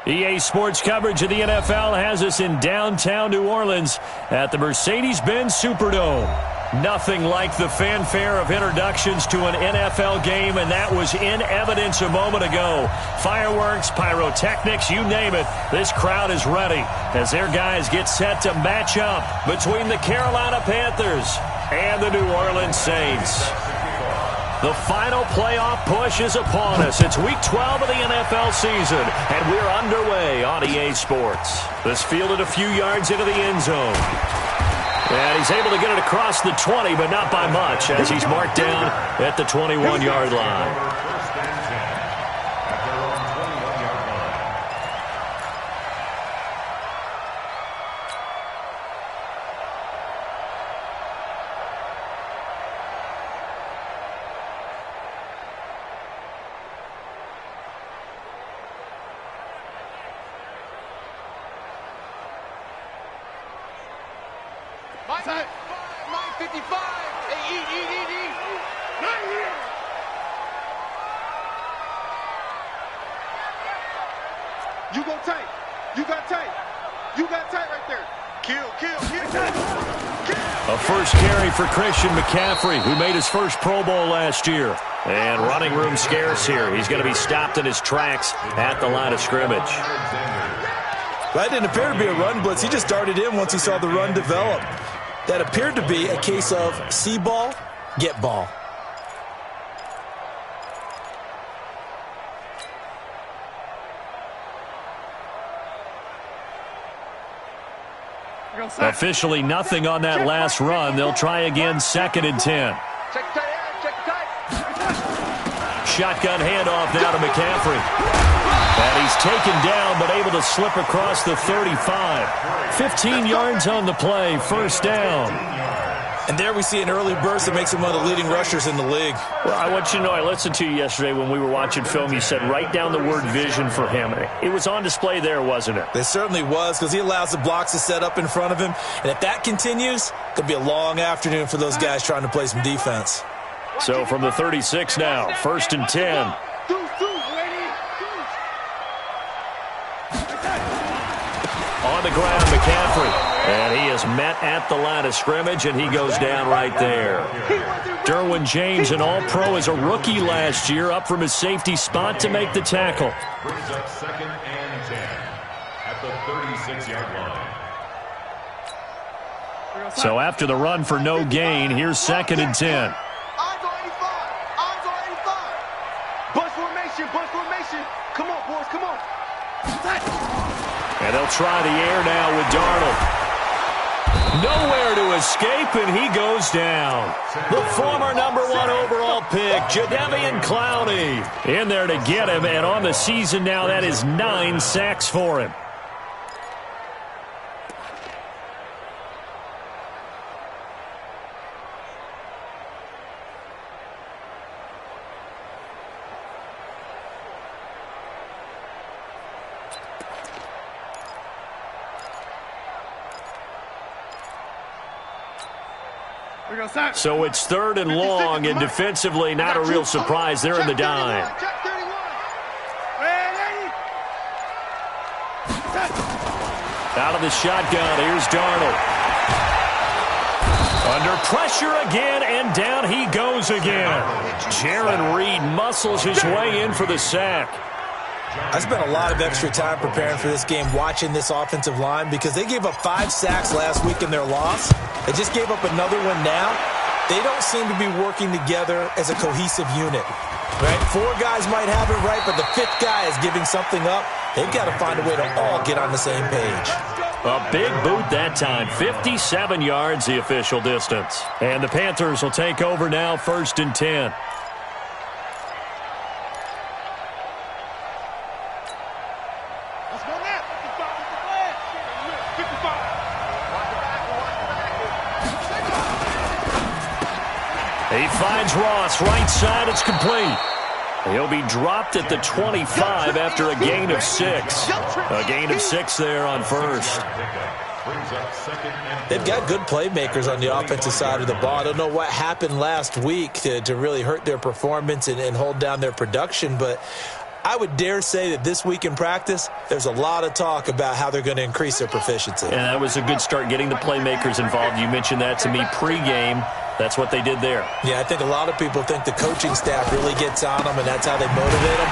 EA Sports coverage of the NFL has us in downtown New Orleans at the Mercedes-Benz Superdome. Nothing like the fanfare of introductions to an NFL game, and that was in evidence a moment ago. Fireworks, pyrotechnics, you name it. This crowd is ready as their guys get set to match up between the Carolina Panthers and the New Orleans Saints. The final playoff push is upon us. It's Week 12 of the NFL season, and we're underway on EA Sports. This fielded a few yards into the end zone. And he's able to get it across the 20, but not by much, as he's marked down at the 21-yard line. You go tight. You got tight. You got tight right there. Kill. A first carry for Christian McCaffrey, who made his first Pro Bowl last year. And running room scarce here. He's going to be stopped in his tracks at the line of scrimmage. That didn't appear to be a run blitz. He just darted in once he saw the run develop. That appeared to be a case of see ball, get ball. Officially nothing on that last run. They'll try again, 2nd and 10. Shotgun handoff now to McCaffrey. And he's taken down, but able to slip across the 35. 15 yards on the play, first down. And there we see an early burst that makes him one of the leading rushers in the league. Well, I want you to know, I listened to you yesterday when we were watching film. You said write down the word vision for him. It was on display there, wasn't it? It certainly was, because he allows the blocks to set up in front of him. And if that continues, it could be a long afternoon for those guys trying to play some defense. So from the 36 now, 1st and 10. On the ground, McCaffrey. And he is met at the line of scrimmage, and he goes down right there. Derwin James, an All-Pro as a rookie last year, up from his safety spot to make the tackle. Brings up 2nd and 10 at the 36-yard line. So after the run for no gain, here's 2nd and 10. Bunch formation. Come on, boys, come on. And they'll try the air now with Darnold. Nowhere to escape, and he goes down. The former #1 overall pick, Jadeveon Clowney, in there to get him, and on the season now, that is 9 sacks for him. So it's 3rd and long, and defensively not a real surprise. They're in the dime. Out of the shotgun, here's Darnold. Under pressure again, and down he goes again. Jaron Reed muscles his way in for the sack. I spent a lot of extra time preparing for this game, watching this offensive line, because they gave up 5 sacks last week in their loss. They just gave up another one now. They don't seem to be working together as a cohesive unit. Right? 4 guys might have it right, but the 5th guy is giving something up. They've got to find a way to all get on the same page. A big boot that time. 57 yards, the official distance. And the Panthers will take over now, 1st and 10. He finds Ross, right side, it's complete. He'll be dropped at the 25 after a gain of 6. A gain of 6 there on 1st. They've got good playmakers on the offensive side of the ball. I don't know what happened last week to really hurt their performance and hold down their production, but I would dare say that this week in practice, there's a lot of talk about how they're going to increase their proficiency. And that was a good start, getting the playmakers involved. You mentioned that to me pregame. That's what they did there. Yeah, I think a lot of people think the coaching staff really gets on them, and that's how they motivate them.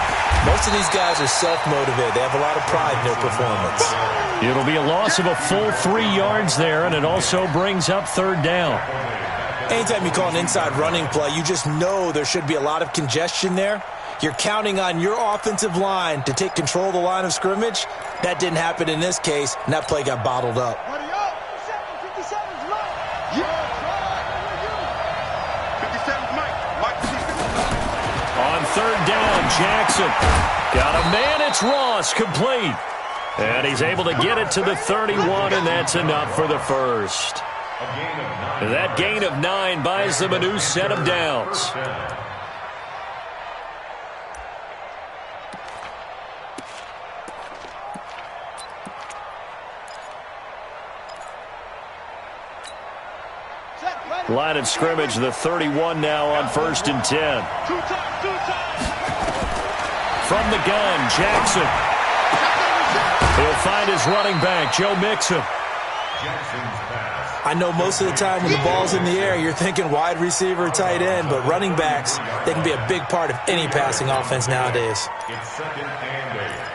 Most of these guys are self-motivated. They have a lot of pride in their performance. It'll be a loss of a full 3 yards there, and it also brings up third down. Anytime you call an inside running play, you just know there should be a lot of congestion there. You're counting on your offensive line to take control of the line of scrimmage. That didn't happen in this case, and that play got bottled up. On third down, Jackson. Got a man, it's Ross, complete. And he's able to get it to the 31, and that's enough for the first. That gain of 9 buys them a new set of downs. Line of scrimmage, the 31 now on 1st and 10. From the gun, Jackson. He'll find his running back, Joe Mixon. I know most of the time when the ball's in the air, you're thinking wide receiver, tight end, but running backs, they can be a big part of any passing offense nowadays. It's 2nd and 8.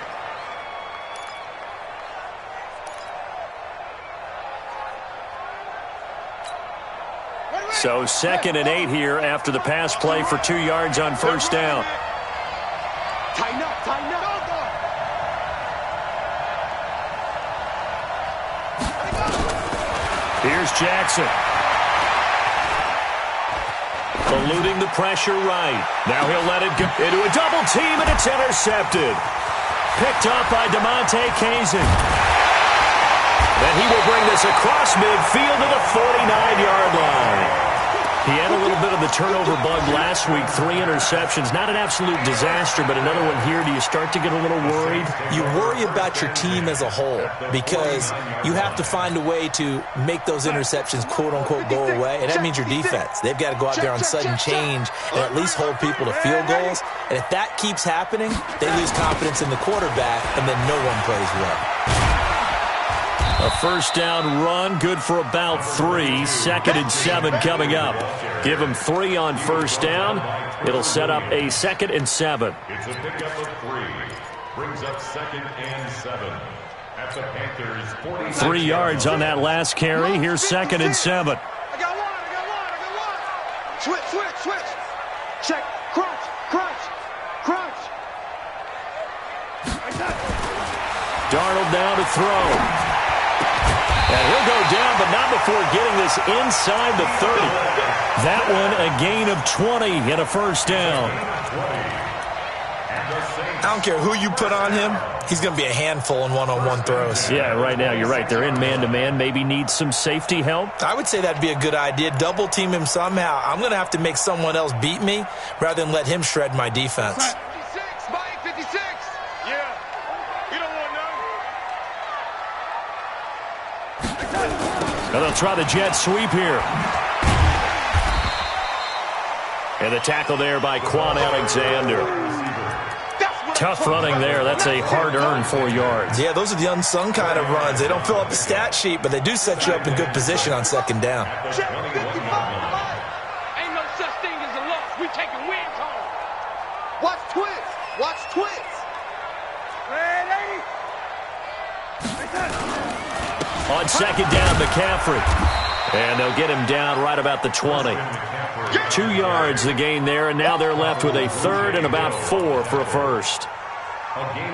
So 2nd and 8 here after the pass play for 2 yards on 1st down. Tighten up, tighten up. Here's Jackson. Eluding the pressure right. Now he'll let it go into a double team, and it's intercepted. Picked up by DeMonte Kazin. Then he will bring this across midfield to the 49-yard line. He had a little bit of the turnover bug last week, 3 interceptions. Not an absolute disaster, but another one here. Do you start to get a little worried? You worry about your team as a whole because you have to find a way to make those interceptions, quote-unquote, go away, and that means your defense. They've got to go out there on sudden change and at least hold people to field goals. And if that keeps happening, they lose confidence in the quarterback, and then no one plays well. A 1st down run, good for about 3. 2nd and 7 coming up. Give them 3 on 1st down. It'll set up a 2nd and 7. It's a pickup of 3. Brings up 2nd and 7. At the Panthers' 40. 3 yards on that last carry. Here's 2nd and 7. I got one. Switch. Check. Crunch. Darnold now to throw. And he'll go down, but not before getting this inside the 30. That one a gain of 20 and a 1st down. I don't care who you put on him. He's going to be a handful in one-on-one throws. Yeah, right now, you're right. They're in man-to-man. Maybe needs some safety help. I would say that'd be a good idea. Double team him somehow. I'm going to have to make someone else beat me rather than let him shred my defense. 56, Mike, 56. Yeah. You don't want none. Now they'll try the jet sweep here. And the tackle there by Quan Alexander. Tough running there. That's a hard-earned 4 yards. Yeah, those are the unsung kind of runs. They don't fill up the stat sheet, but they do set you up in good position on 2nd down. Check 55. Ain't no such thing as a loss. We taking wins home. Watch twins. Ready? On 2nd down, McCaffrey. And they'll get him down right about the 20. 2 yards the gain there, and now they're left with a 3rd and about 4 for a 1st.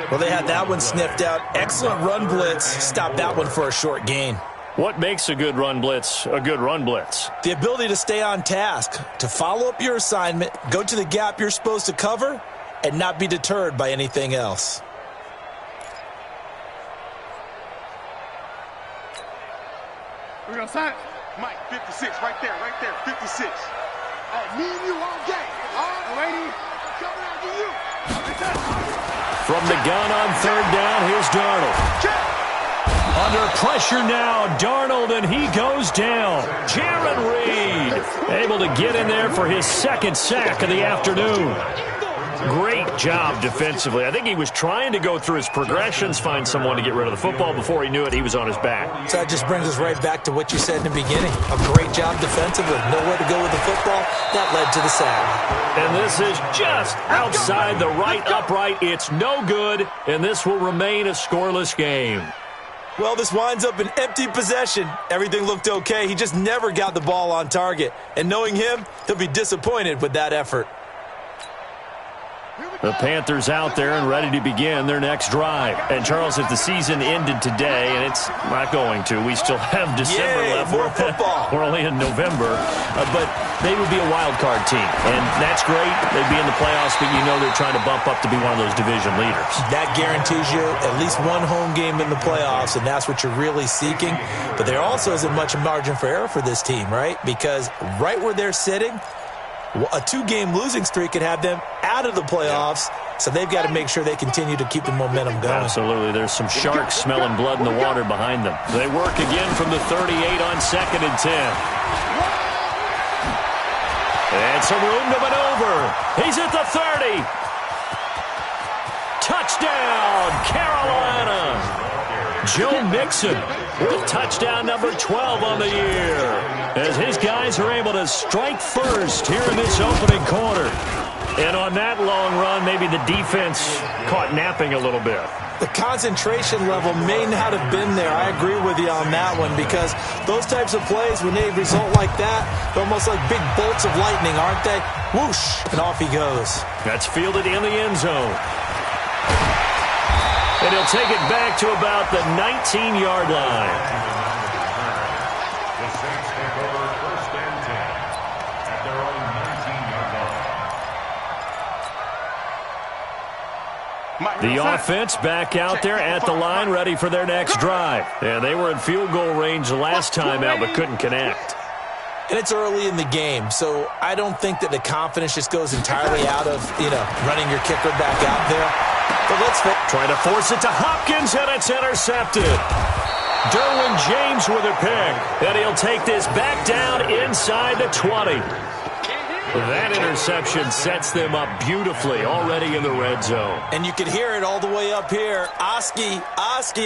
Well, they had that one sniffed out. Excellent run blitz. Stopped that one for a short gain. What makes a good run blitz a good run blitz? The ability to stay on task, to follow up your assignment, go to the gap you're supposed to cover, and not be deterred by anything else. We're going to sign it. Mike, 56, right there, 56. Me and you all day. All right, lady. Coming after you. From the gun on 3rd down, here's Darnold. Under pressure now, Darnold, and he goes down. Jaron Reed able to get in there for his 2nd sack of the afternoon. Great job defensively. I think he was trying to go through his progressions, find someone to get rid of the football. Before he knew it, he was on his back. So that just brings us right back to what you said in the beginning. A great job defensively. Nowhere to go with the football. That led to the sack. And this is just outside the right upright. It's no good, and this will remain a scoreless game. Well, this winds up an empty possession. Everything looked okay. He just never got the ball on target. And knowing him, he'll be disappointed with that effort. The Panthers out there and ready to begin their next drive. And, Charles, if the season ended today, and it's not going to, we still have December left. More football. We're only in November. But they would be a wild card team. And that's great. They'd be in the playoffs, but you know they're trying to bump up to be one of those division leaders. That guarantees you at least one home game in the playoffs, and that's what you're really seeking. But there also isn't much margin for error for this team, right? Because right where they're sitting, a two-game losing streak could have them out of the playoffs, so they've got to make sure they continue to keep the momentum going. Absolutely. There's some sharks smelling blood in the water behind them. They work again from the 38 on 2nd and 10. And some room to maneuver. He's at the 30. Touchdown, Carolina. Joe Mixon with touchdown number 12 on the year, as his guys are able to strike first here in this opening quarter. And on that long run, maybe the defense caught napping a little bit. The concentration level may not have been there. I agree with you on that one, because those types of plays, when they result like that, they're almost like big bolts of lightning, aren't they? Whoosh, and off he goes. That's fielded in the end zone. And he'll take it back to about the 19-yard line. The Saints take over 1st and 10 at their own 19-yard line. The offense back out there at the line, ready for their next drive. And they were in field goal range the last time out, but couldn't connect. And it's early in the game, so I don't think that the confidence just goes entirely out of, running your kicker back out there. But let's try to force it to Hopkins, and it's intercepted. Derwin James with a pick, and he'll take this back down inside the 20. That interception sets them up beautifully already in the red zone. And you can hear it all the way up here. Oski,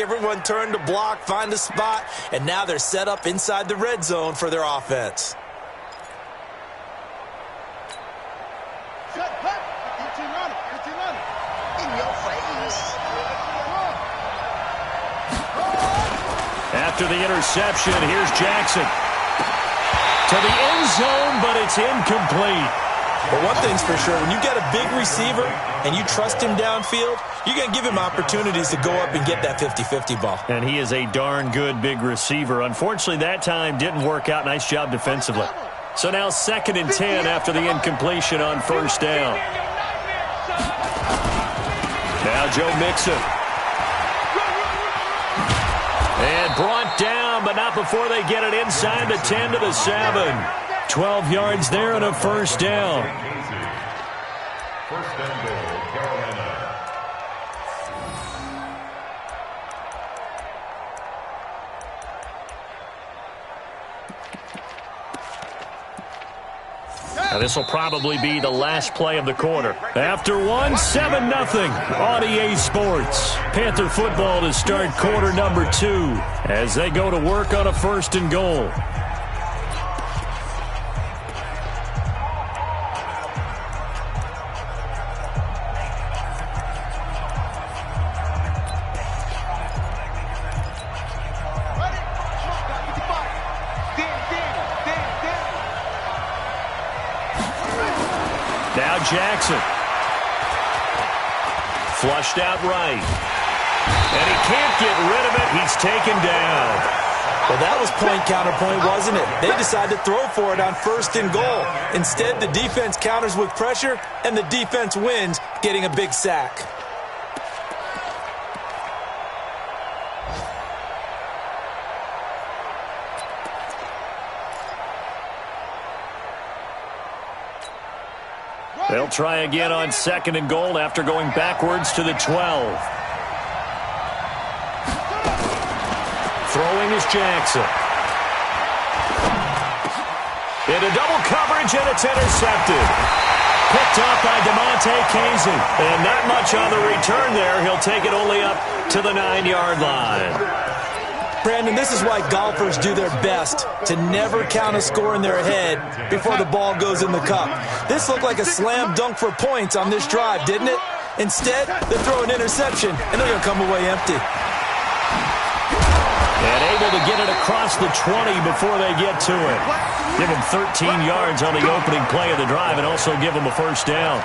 everyone turned to block, find a spot, and now they're set up inside the red zone for their offense. After the interception, here's Jackson. To the end zone, but it's incomplete. But one thing's for sure, when you get a big receiver and you trust him downfield, you're going to give him opportunities to go up and get that 50-50 ball. And he is a darn good big receiver. Unfortunately, that time didn't work out. Nice job defensively. So now 2nd and 10 after the incompletion on 1st down. Now Joe Mixon. And brought down, but not before they get it inside the 10 to the 7. 12 yards there and a 1st down. 1st and goal, Carolina. Now this will probably be the last play of the quarter. After one, 7-0 on EA Sports. Panther football to start quarter number 2 as they go to work on a 1st and goal. Now Jackson. Flushed out right. And he can't get rid of it. He's taken down. Well, that was point counterpoint, wasn't it? They decided to throw for it on 1st and goal. Instead, the defense counters with pressure, and the defense wins, getting a big sack. They'll try again on 2nd and goal after going backwards to the 12. Throwing is Jackson. Into double coverage, and it's intercepted. picked up by DeMonte Casey. And not much on the return there. He'll take it only up to the 9-yard line. Brandon, this is why golfers do their best to never count a score in their head before the ball goes in the cup. This looked like a slam dunk for points on this drive, didn't it? Instead, they throw an interception, and they're going to come away empty. And able to get it across the 20 before they get to it. Give them 13 yards on the opening play of the drive and also give them a first down.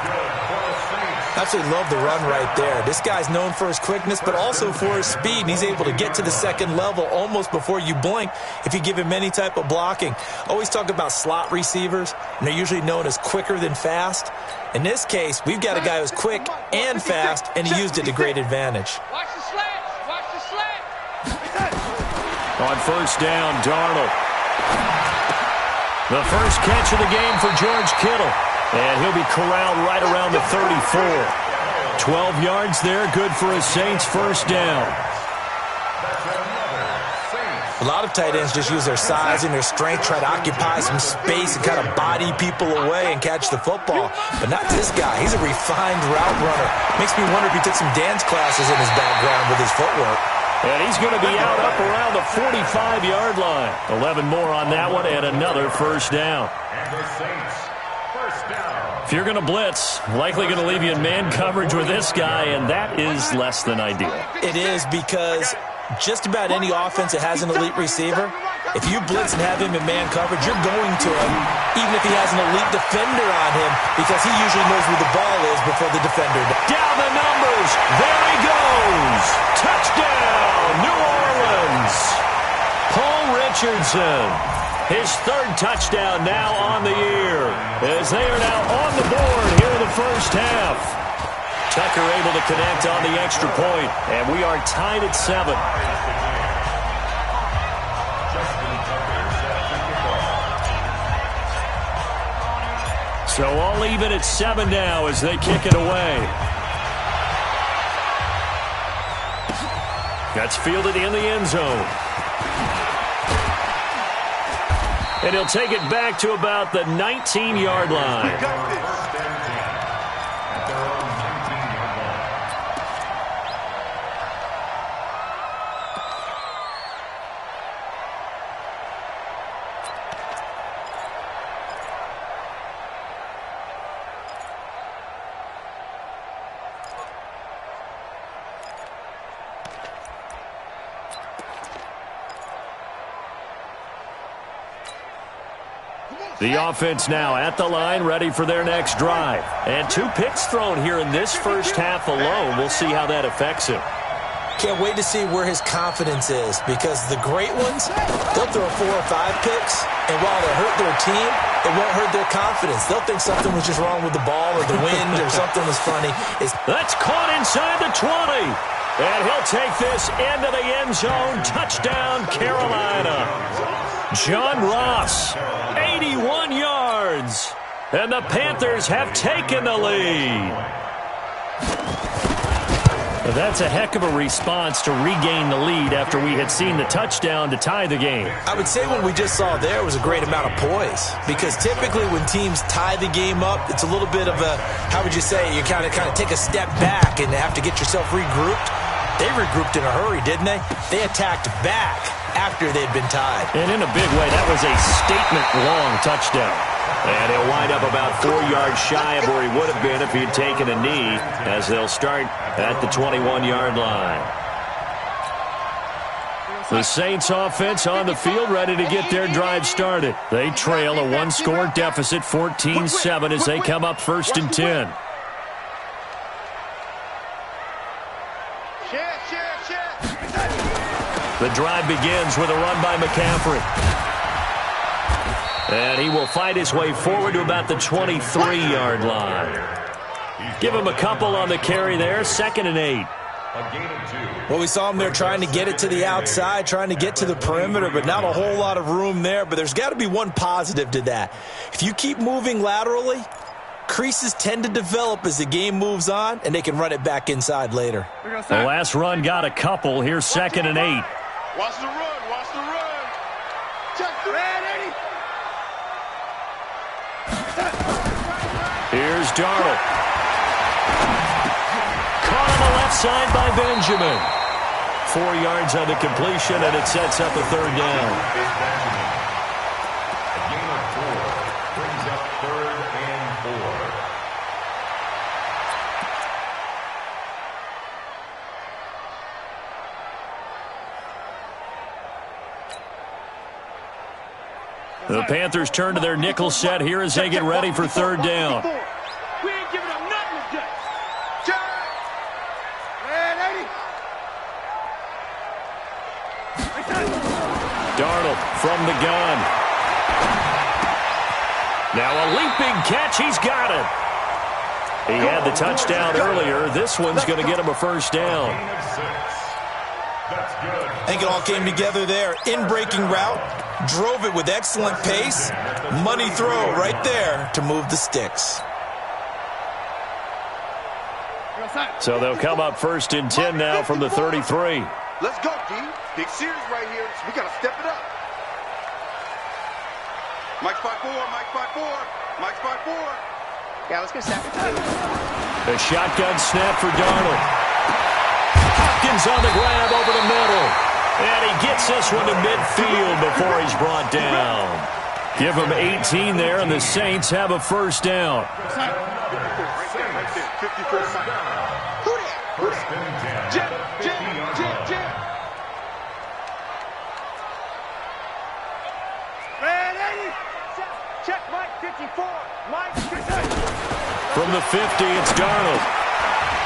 Absolutely love the run right there. This guy's known for his quickness, but also for his speed, and he's able to get to the second level almost before you blink if you give him any type of blocking. Always talk about slot receivers, and they're usually known as quicker than fast. In this case, we've got a guy who's quick and fast, and he used it to great advantage. Watch the slant. Watch the slant. On first down, Darnold. The first catch of the game for George Kittle. And he'll be corralled right around the 34. 12 yards there, good for a Saints first down. A lot of tight ends just use their size and their strength, try to occupy some space and kind of body people away and catch the football. But not this guy. He's a refined route runner. Makes me wonder if he took some dance classes in his background with his footwork. And he's going to be out up around the 45-yard line. 11 more on that one and another first down. And the Saints, first down. If you're going to blitz, likely going to leave you in man coverage with this guy, and that is less than ideal. It is, because just about any offense that has an elite receiver, if you blitz and have him in man coverage, you're going to him, even if he has an elite defender on him, because he usually knows where the ball is before the defender does. Down the numbers. There he goes. Touchdown, New Orleans. Paul Richardson. His third touchdown now on the year, as they are now on the board here in the first half. Tucker able to connect on the extra point, and we are tied at 7. So all even at 7 now as they kick it away. That's fielded in the end zone. And he'll take it back to about the 19-yard line. The offense now at the line, ready for their next drive. And 2 picks thrown here in this first half alone. We'll see how that affects him. Can't wait to see where his confidence is, because the great ones, they'll throw 4 or 5 picks, and while they hurt their team, it won't hurt their confidence. They'll think something was just wrong with the ball or the wind or something was funny. That's caught inside the 20. And he'll take this into the end zone. Touchdown, Carolina. John Ross, 81 yards. And the Panthers have taken the lead. That's a heck of a response to regain the lead after we had seen the touchdown to tie the game. I would say what we just saw there was a great amount of poise, because typically when teams tie the game up, it's a little bit of a, how would you say, you kind of take a step back and have to get yourself regrouped. They regrouped in a hurry, didn't they? They attacked back after they'd been tied. And in a big way, that was a statement-long touchdown. And he'll wind up about 4 yards shy of where he would have been if he had taken a knee, as they'll start at the 21-yard line. The Saints offense on the field, ready to get their drive started. They trail a 1-score deficit, 14-7, as they come up 1st and 10. The drive begins with a run by McCaffrey. And he will fight his way forward to about the 23-yard line. Give him a couple on the carry there, 2nd and 8. Well, we saw him there trying to get it to the outside, trying to get to the perimeter, but not a whole lot of room there. But there's got to be one positive to that. If you keep moving laterally, creases tend to develop as the game moves on, and they can run it back inside later. The last run got a couple. Here's 2nd and 8. Watch the run. Watch the run. Check the man, Eddie. Here's Here's Darnold. Caught on the left side by Benjamin. 4 yards on the completion, and it sets up a third down. A gain of 4 brings up 3rd and 4. The Panthers turn to their nickel set here as they get ready for third down. We ain't giving them nothing today. Darnold from the gun. Now a leaping catch. He's got it. He had the touchdown earlier. This one's going to get him a first down. Gain of 6. That's good. I think it all came together there. In-breaking route, drove it with excellent pace. Money throw right there to move the sticks. So they'll come up 1st and 10 now from the 33. Let's go, D. Big series right here. We got to step it up. Mike 5-4, Mike 5-4, Mike 5-4. Yeah, let's get set. A shotgun snap for Darnold. Hopkins on the grab over the middle. And he gets this one to midfield before he's brought down. Give him 18 there, and the Saints have a first down. Right there. 54 seconds. First and 10. Jim. Check Mike 54. Mike 54. From the 50, it's Darnold.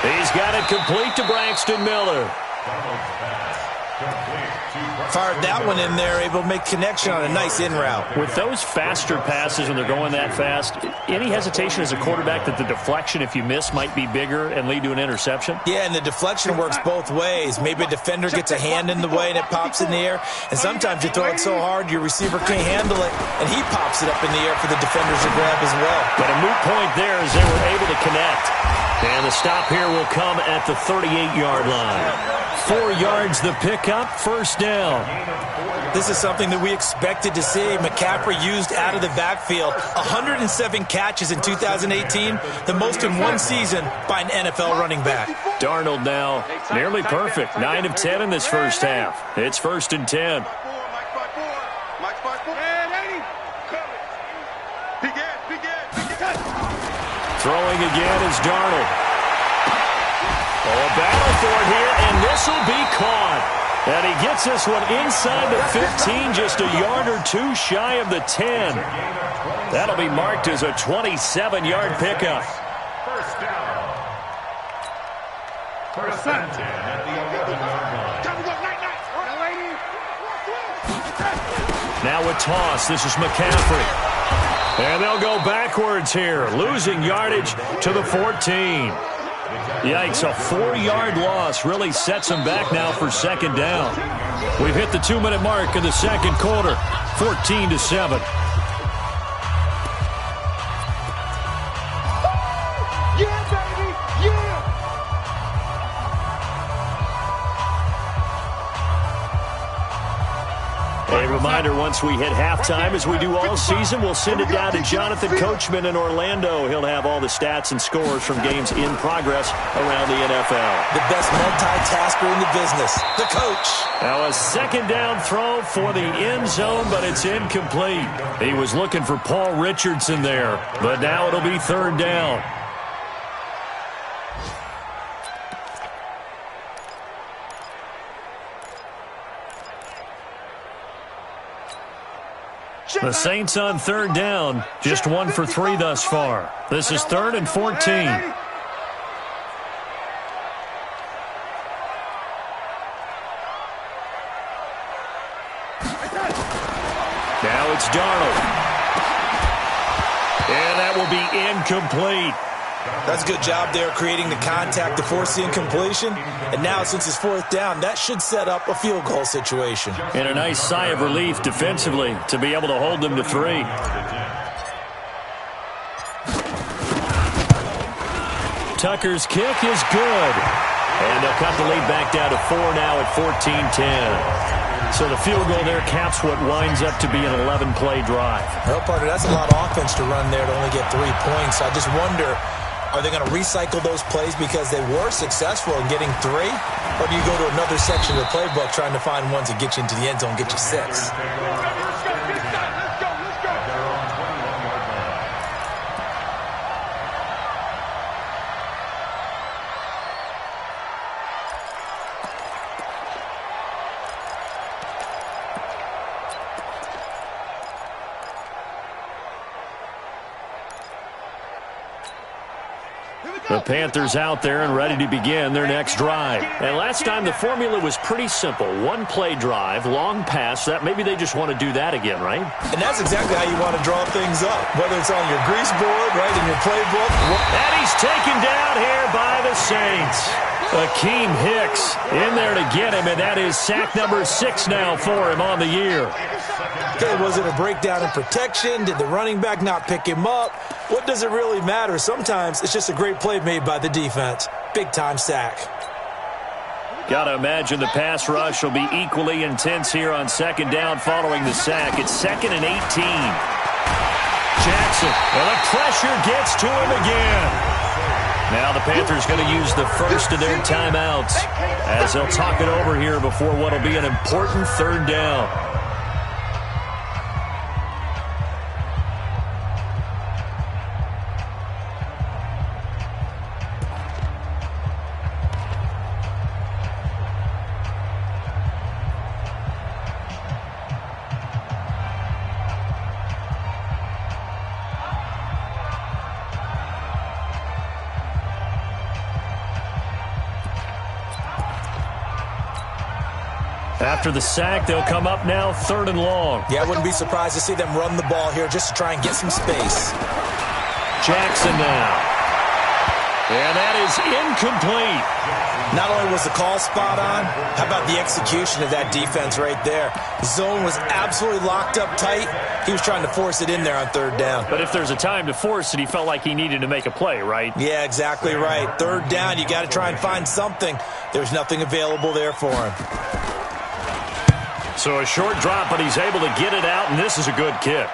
He's got it complete to Braxton Miller. Darnold's pass complete to Fired that one in there, able to make connection on a nice in route. With those faster passes when they're going that fast, any hesitation as a quarterback that the deflection, if you miss, might be bigger and lead to an interception? Yeah, and the deflection works both ways. Maybe a defender gets a hand in the way and it pops in the air. And sometimes you throw it so hard your receiver can't handle it, and he pops it up in the air for the defenders to grab as well. But a moot point there as they were able to connect. And the stop here will come at the 38-yard line. 4 yards the pickup, first down. This is something that we expected to see. McCaffrey used out of the backfield. 107 catches in 2018, the most in one season by an NFL running back. Darnold now nearly perfect. 9 of 10 in this first half. It's 1st and 10. Mike 5-4. Mike 5-4. And 80. Begin. Throwing again is Darnold. Oh, a battle for it here, and this will be caught. And he gets this one inside the 15, just a yard or two shy of the 10. That'll be marked as a 27-yard pickup. First down. First and 10 at the 11-yard line. Now a toss. This is McCaffrey. And they'll go backwards here, losing yardage to the 14. Yikes, a 4-yard loss really sets them back now for second down. We've hit the 2-minute mark in the second quarter, 14-7. Yeah, baby. Yeah. A reminder, once we hit halftime, as we do all season, we'll send it down to Jonathan Coachman in Orlando. He'll have all the stats and scores from games in progress around the NFL. The best multitasker in the business, the coach. Now a second down throw for the end zone, but it's incomplete. He was looking for Paul Richardson there, but now it'll be third down. The Saints on third down, just 1 for 3 thus far. This is 3rd and 14. Now it's Darnold. And that will be incomplete. That's a good job there creating the contact to force the incompletion. And now, since it's 4th down, that should set up a field goal situation. And a nice sigh of relief defensively to be able to hold them to 3. Tucker's kick is good. And they'll cut the lead back down to 4 now at 14-10. So the field goal there caps what winds up to be an 11-play drive. Well, partner, that's a lot of offense to run there to only get 3 points. I just wonder, are they going to recycle those plays because they were successful in getting 3? Or do you go to another section of the playbook trying to find ones that get you into the end zone, get you 6? The Panthers out there and ready to begin their next drive. And last time the formula was pretty simple. 1-play drive, long pass. That maybe they just want to do that again, right? And that's exactly how you want to draw things up, whether it's on your grease board, right, in your playbook. And he's taken down here by the Saints. Akeem Hicks in there to get him, and that is sack number 6 now for him on the year. Okay, was it a breakdown in protection? Did the running back not pick him up? What does it really matter? Sometimes it's just a great play made by the defense. Big-time sack. Got to imagine the pass rush will be equally intense here on second down following the sack. It's 2nd and 18. Jackson, well, the pressure gets to him again. Now the Panthers going to use the first of their timeouts as they'll talk it over here before what will be an important 3rd down. After the sack, they'll come up now 3rd and long. Yeah, I wouldn't be surprised to see them run the ball here just to try and get some space. Jackson now. And that is incomplete. Not only was the call spot on, how about the execution of that defense right there? The zone was absolutely locked up tight. He was trying to force it in there on 3rd down. But if there's a time to force it, he felt like he needed to make a play, right? Yeah, exactly right. 3rd down, you got to try and find something. There's nothing available there for him. So a short drop, but he's able to get it out, and this is a good kick.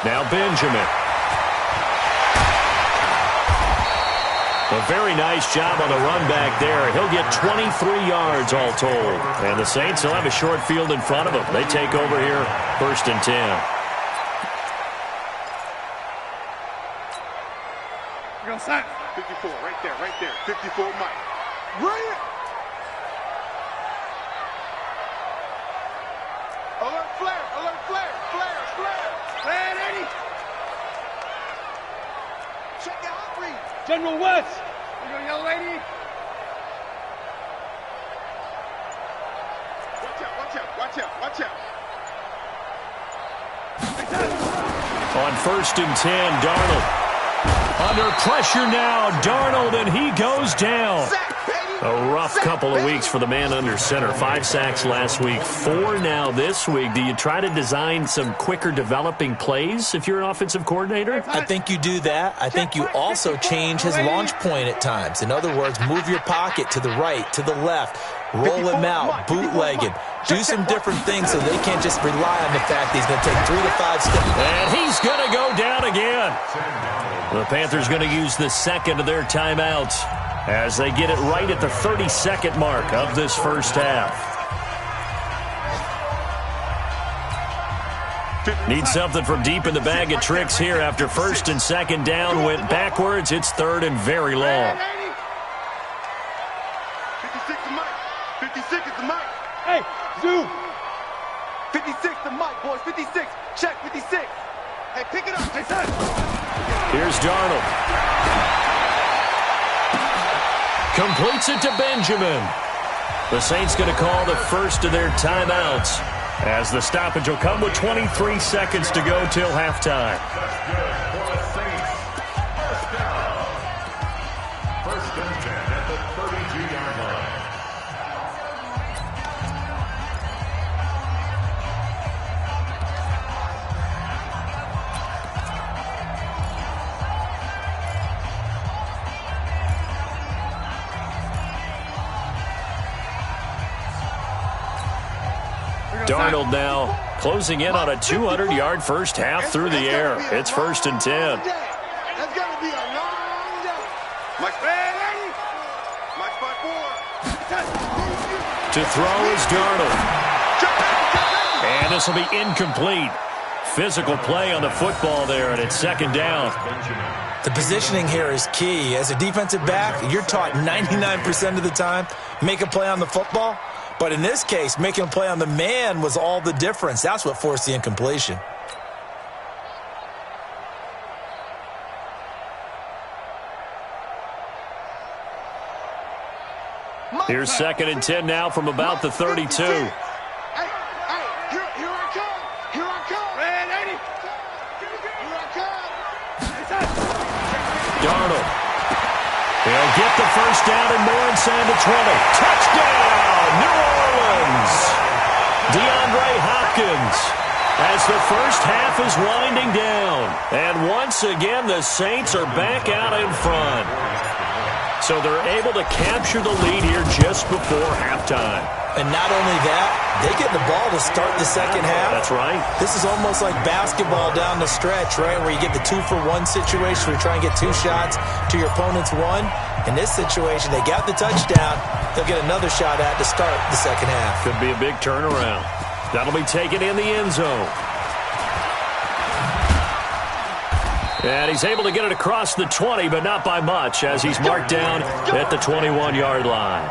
Now Benjamin. A very nice job on the run back there. He'll get 23 yards all told. And the Saints will have a short field in front of them. They take over here, 1st and 10. Go sack. 54, right there. 54, Mike. Bring it. Alert flare. Flare, Eddie. Check your hot read. General West. You know, young lady. Watch out. On 1st and 10, Darnold. Under pressure now, Darnold, and he goes down. A rough couple of weeks for the man under center. 5 sacks last week, 4 now this week. Do you try to design some quicker developing plays if you're an offensive coordinator? I think you do that. I think you also change his launch point at times. In other words, move your pocket to the right, to the left, roll him out, bootleg him. Do some different things so they can't just rely on the fact that he's going to take 3 to 5 steps. And he's going to go down again. The Panthers going to use the 2nd of their timeouts as they get it right at the 32nd mark of this first half. Need something from deep in the bag of tricks here after 1st and 2nd down went backwards. It's 3rd and very long. 56 to Mike. 56 is the Mike. Hey, zoom. 56 to Mike, boys. 56. Check 56. Hey, pick it up. Hey, son. Here's Darnold. Completes it to Benjamin. The Saints going to call the first of their timeouts as the stoppage will come with 23 seconds to go till halftime. First and 10 at the 32-yard line. Darnold now closing in on a 200-yard first half through the air. It's 1st and 10. That's going to be a long day. Mike, ready? Mike, 5-4. To throw is Darnold. And this will be incomplete. Physical play on the football there, and it's 2nd down. The positioning here is key. As a defensive back, you're taught 99% of the time, make a play on the football. But in this case, making a play on the man was all the difference. That's what forced the incompletion. Here's 2nd and 10 now from about the 32. Darnold. He'll get the first down and more inside the 20. Touchdown, New Orleans. DeAndre Hopkins as the first half is winding down. And once again, the Saints are back out in front. So they're able to capture the lead here just before halftime. And not only that, they get the ball to start the second half. That's right. This is almost like basketball down the stretch, right, where you get the 2-for-1 situation where you try and get 2 shots to your opponent's 1. In this situation, they got the touchdown. They'll get another shot at to start the second half. Could be a big turnaround. That'll be taken in the end zone. And he's able to get it across the 20, but not by much, as he's marked down at the 21-yard line.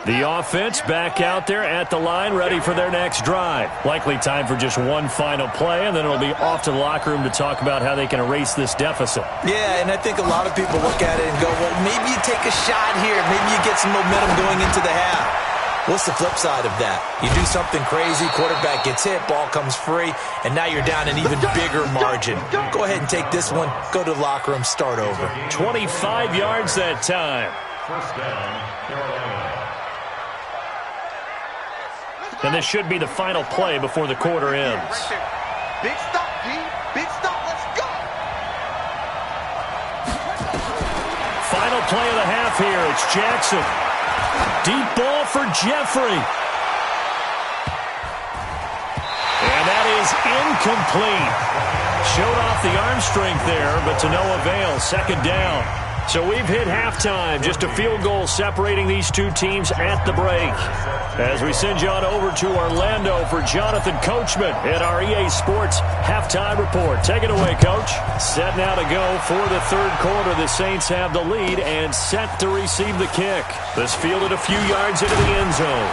The offense back out there at the line, ready for their next drive. Likely time for just one final play, and then it'll be off to the locker room to talk about how they can erase this deficit. Yeah, and I think a lot of people look at it and go, well, maybe you take a shot here. Maybe you get some momentum going into the half. What's the flip side of that? You do something crazy, quarterback gets hit, ball comes free, and now you're down an even bigger margin. Go ahead and take this one, go to the locker room, start over. 25 yards that time. First down, Carolina. And this should be the final play before the quarter ends. Big stop, D. Big stop. Let's go. Final play of the half here. It's Jackson. Deep ball for Jeffrey. And that is incomplete. Showed off the arm strength there, but to no avail. 2nd down. So we've hit halftime. Just a field goal separating these two teams at the break. As we send you on over to Orlando for Jonathan Coachman at our EA Sports Halftime Report. Take it away, Coach. Set now to go for the 3rd quarter. The Saints have the lead and set to receive the kick. This fielded a few yards into the end zone.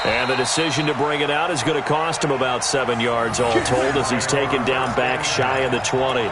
And the decision to bring it out is going to cost him about 7 yards all told as he's taken down back shy of the 20.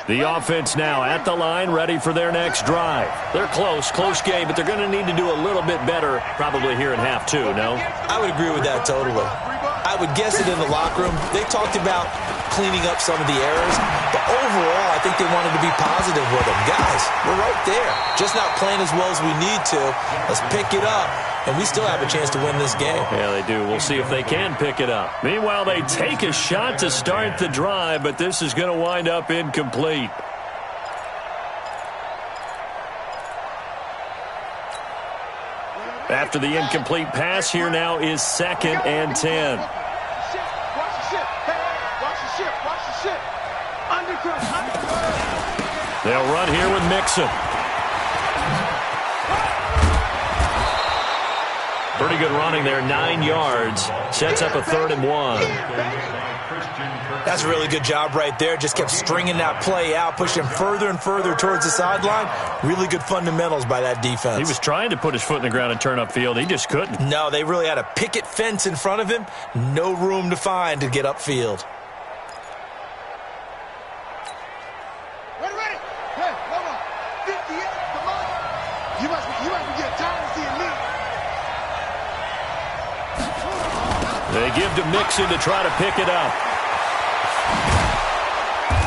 The offense now at the line, ready for their next drive. They're close game, but they're going to need to do a little bit better probably here in half 2, no? I would agree with that totally. I would guess it in the locker room. They talked about cleaning up some of the errors, but overall, I think they wanted to be positive with them. Guys, we're right there. Just not playing as well as we need to. Let's pick it up, and we still have a chance to win this game. Yeah, they do. We'll see if they can pick it up. Meanwhile, they take a shot to start the drive, but this is going to wind up incomplete. After the incomplete pass, here now is 2nd and 10. Watch the ship. Hey, watch the ship. Watch the ship. Undercut. They'll run here with Mixon. Pretty good running there, 9 yards. Sets up a 3rd and 1. That's a really good job right there. Just kept stringing that play out, pushing further and further towards the sideline. Really good fundamentals by that defense. He was trying to put his foot in the ground and turn upfield. He just couldn't. No, they really had a picket fence in front of him. No room to find to get upfield. Ready. Hey, hold on. 58, come on. You must be getting tired of seeing me. They give to Mixon to try to pick it up.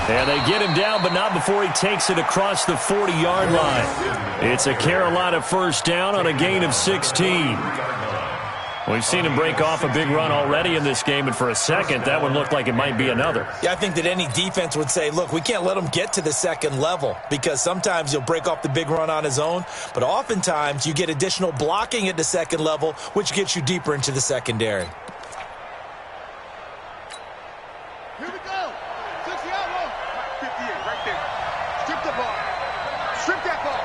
And they get him down, but not before he takes it across the 40-yard line. It's a Carolina first down on a gain of 16. We've seen him break off a big run already in this game, and for a second, that one looked like it might be another. Yeah, I think that any defense would say, look, we can't let him get to the second level, because sometimes he'll break off the big run on his own, but oftentimes you get additional blocking at the second level, which gets you deeper into the secondary. Here we go. 60 out low. 58 right there. Strip the ball. Strip that ball.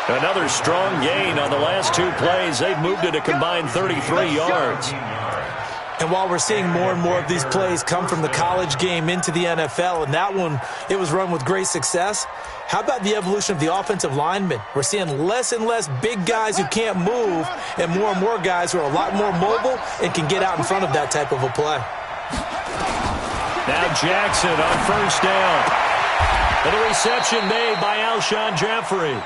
Another strong gain on the last two plays. They've moved it a combined 33 yards. And while we're seeing more and more of these plays come from the college game into the NFL, and that one, it was run with great success, how about the evolution of the offensive linemen? We're seeing less and less big guys who can't move and more guys who are a lot more mobile and can get out in front of that type of a play. Now Jackson on first down. And a reception made by Alshon Jeffrey.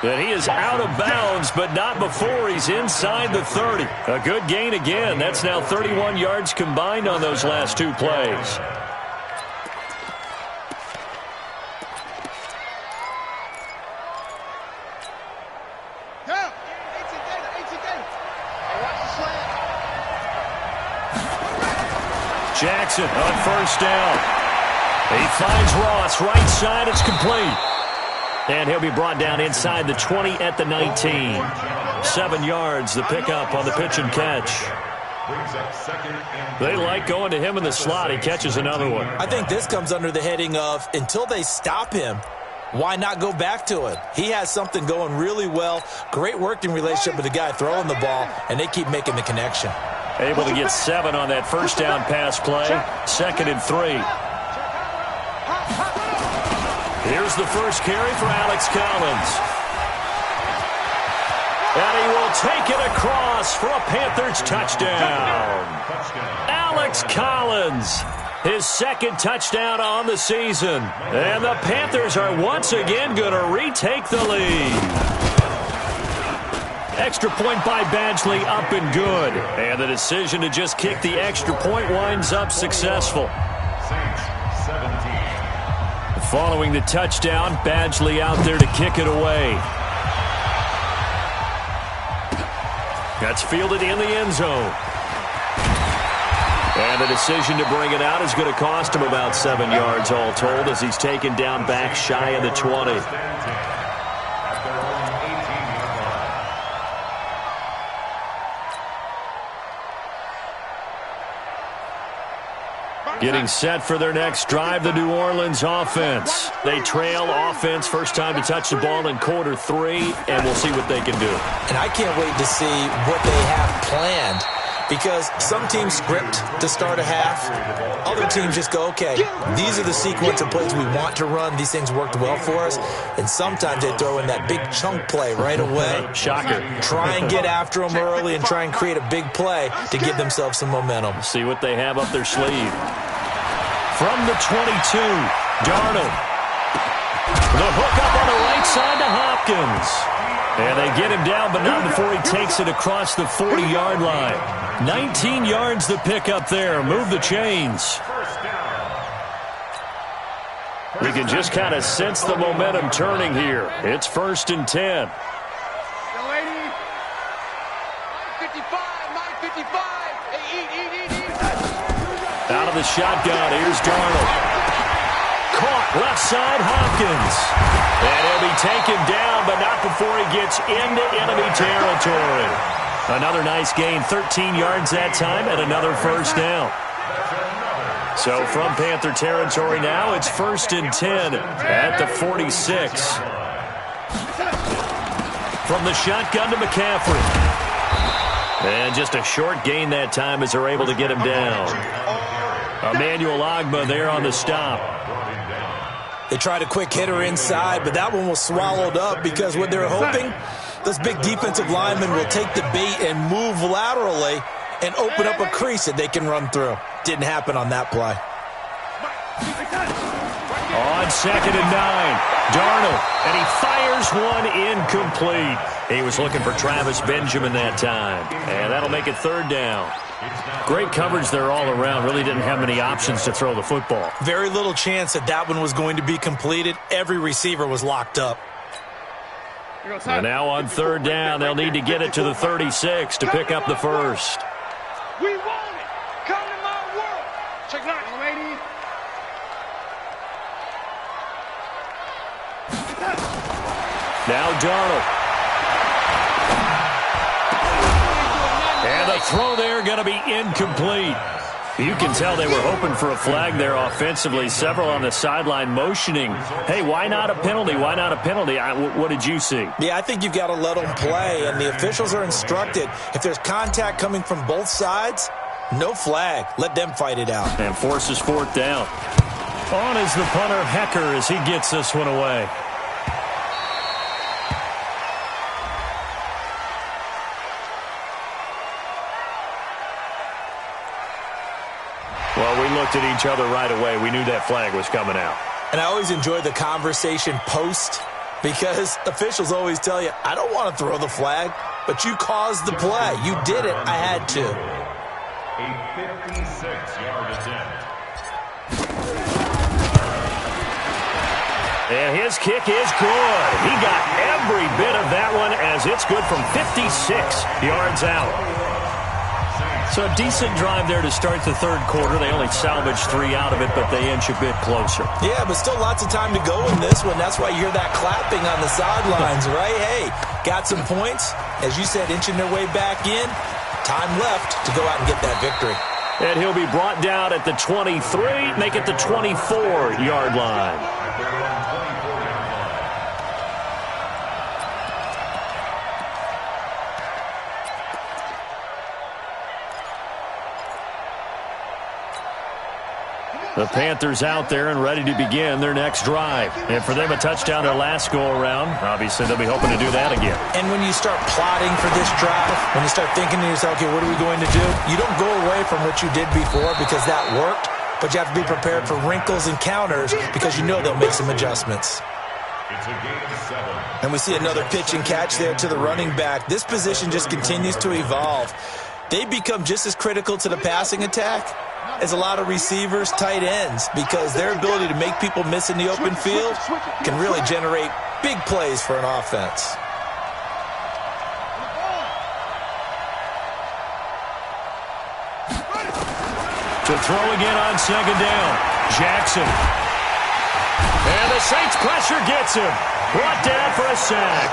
And he is out of bounds, but not before he's inside the 30. A good gain again. That's now 31 yards combined on those last two plays. Jackson on first down. He finds Ross right side. It's complete. And he'll be brought down inside the 20 at the 19. 7 yards, the pickup on the pitch and catch. They like going to him in the slot. He catches another one. I think this comes under the heading of, until they stop him, why not go back to it? He has something going really well. Great working relationship with the guy throwing the ball, and they keep making the connection. Able to get 7 on that first down pass play. 2nd and 3. Here's the first carry for Alex Collins. And he will take it across for a Panthers touchdown. Alex Collins, his 2nd touchdown on the season. And the Panthers are once again going to retake the lead. Extra point by Badgley, up and good. And the decision to just kick the extra point winds up successful. Following the touchdown, Badgley out there to kick it away. That's fielded in the end zone. And the decision to bring it out is going to cost him about 7 yards all told as he's taken down back shy of the 20. Getting set for their next drive, the New Orleans offense. They trail offense, first time to touch the ball in quarter 3, and we'll see what they can do. And I can't wait to see what they have planned, because some teams script to start a half. Other teams just go, okay, these are the sequence of plays we want to run. These things worked well for us. And sometimes they throw in that big chunk play right away. Shocker. Try and get after them early and try and create a big play to give themselves some momentum. See what they have up their sleeve. From the 22, Darnold. The hook up on the right side to Hopkins. And they get him down, but not before he takes it across the 40-yard line. 19 yards to pick up there. Move the chains. We can just kind of sense the momentum turning here. It's 1st and 10. Out of the shotgun, here's Darnold. Caught left side, Hopkins. And he'll be taken down, but not before he gets into enemy territory. Another nice gain, 13 yards that time, and another first down. So from Panther territory now, it's 1st and 10 at the 46. From the shotgun to McCaffrey. And just a short gain that time as they're able to get him down. Emmanuel Ogbah there on the stop. They tried a quick hitter inside, but that one was swallowed up because what they're hoping, those big defensive linemen will take the bait and move laterally and open up a crease that they can run through. Didn't happen on that play. On 2nd and 9, Darnold, and he fires one incomplete. He was looking for Travis Benjamin that time, and that'll make it 3rd down. Great coverage there all around. Really didn't have many options to throw the football. Very little chance that one was going to be completed. Every receiver was locked up. And now on 3rd down, they'll need to get it to the 36 to pick up the first. We want it. Come to my world. Check out, lady. Now Darnold. And the throw there going to be incomplete. You can tell they were hoping for a flag there offensively. Several on the sideline motioning, hey, why not a penalty? Why not a penalty? What did you see? Yeah, I think you've got to let them play, and the officials are instructed. If there's contact coming from both sides, no flag. Let them fight it out. And forces 4th down. On is the punter, Hecker, as he gets this one away. Well, we looked at each other right away. We knew that flag was coming out. And I always enjoy the conversation post because officials always tell you, I don't want to throw the flag, but you caused the play. You did it. I had to. A 56-yard attempt. And his kick is good. He got every bit of that one as it's good from 56 yards out. So a decent drive there to start the 3rd quarter. They only salvaged 3 out of it, but they inch a bit closer. Yeah, but still lots of time to go in this one. That's why you hear that clapping on the sidelines, right? Hey, got some points. As you said, inching their way back in. Time left to go out and get that victory. And he'll be brought down at the 23, make it the 24-yard line. The Panthers out there and ready to begin their next drive. And for them, a touchdown their last go-around. Obviously, they'll be hoping to do that again. And when you start plotting for this drive, when you start thinking to yourself, okay, what are we going to do? You don't go away from what you did before because that worked, but you have to be prepared for wrinkles and counters because you know they'll make some adjustments. It's a gain of 7. And we see another pitch and catch there to the running back. This position just continues to evolve. They become just as critical to the passing attack as a lot of receivers, tight ends, because their ability to make people miss in the open field can really generate big plays for an offense. To throw again on 2nd down, Jackson. And the Saints pressure gets him. Brought down for a sack.